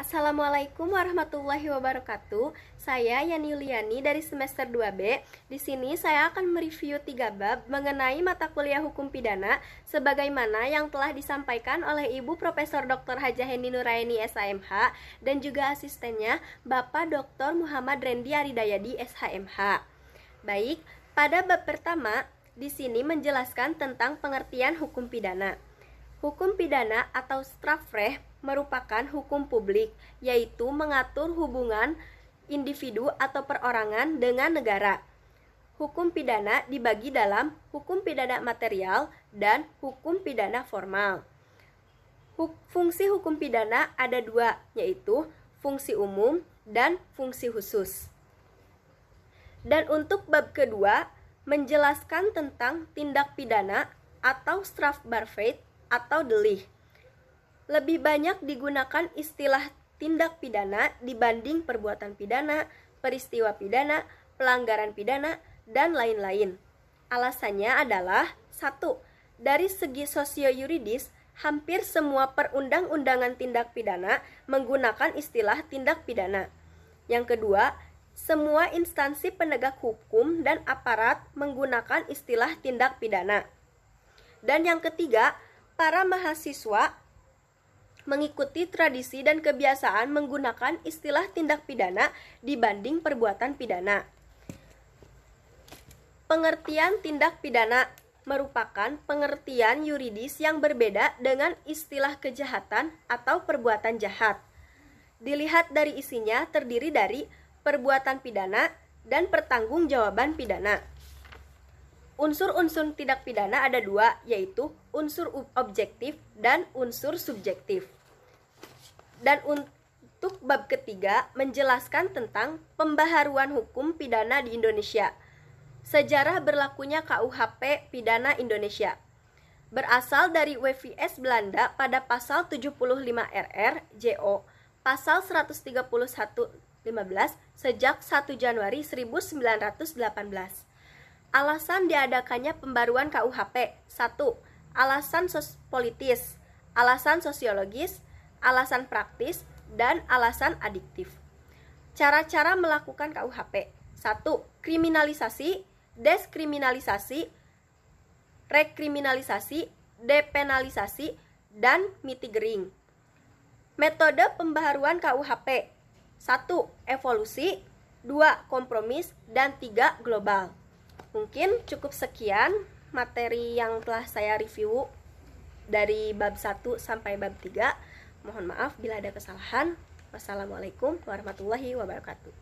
Assalamualaikum warahmatullahi wabarakatuh. Saya Yani Yuliani dari semester 2B. Di sini saya akan mereview 3 bab mengenai mata kuliah hukum pidana sebagaimana yang telah disampaikan oleh Ibu Profesor Dr. Hajah Hendi Nuraini SHMH dan juga asistennya Bapak Dr. Muhammad Rendi Aridayadi SHMH. Baik, pada bab pertama di sini menjelaskan tentang pengertian hukum pidana. Hukum pidana atau strafrecht merupakan hukum publik, yaitu mengatur hubungan individu atau perorangan dengan negara. Hukum pidana dibagi dalam hukum pidana material dan hukum pidana formal. Fungsi hukum pidana ada dua, yaitu fungsi umum dan fungsi khusus. Dan untuk bab kedua, menjelaskan tentang tindak pidana atau strafbarfeit atau delik. Lebih banyak digunakan istilah tindak pidana dibanding perbuatan pidana, peristiwa pidana, pelanggaran pidana, dan lain-lain. Alasannya adalah 1. Dari segi sosio-yuridis, hampir semua perundang-undangan tindak pidana menggunakan istilah tindak pidana. Yang kedua, semua instansi penegak hukum dan aparat menggunakan istilah tindak pidana. Dan yang ketiga, para mahasiswa mengikuti tradisi dan kebiasaan menggunakan istilah tindak pidana dibanding perbuatan pidana. Pengertian tindak pidana merupakan pengertian yuridis yang berbeda dengan istilah kejahatan atau perbuatan jahat. Dilihat dari isinya terdiri dari perbuatan pidana dan pertanggungjawaban pidana. Unsur-unsur tindak pidana ada dua, yaitu unsur objektif dan unsur subjektif. Dan untuk bab ketiga menjelaskan tentang pembaharuan hukum pidana di Indonesia. Sejarah berlakunya KUHP Pidana Indonesia. Berasal dari WVS Belanda pada pasal 75 RR JO, pasal 131 15 sejak 1 Januari 1918. Alasan diadakannya pembaruan KUHP: 1. Alasan politis, alasan sosiologis, alasan praktis, dan alasan adiktif. Cara-cara melakukan KUHP: 1. Kriminalisasi, deskriminalisasi, rekriminalisasi, depenalisasi, dan mitigering. Metode pembaharuan KUHP: 1. Evolusi, 2. Kompromis, dan 3. Global. Mungkin cukup sekian materi yang telah saya review dari bab 1 sampai bab 3. Mohon maaf bila ada kesalahan. Wassalamualaikum warahmatullahi wabarakatuh.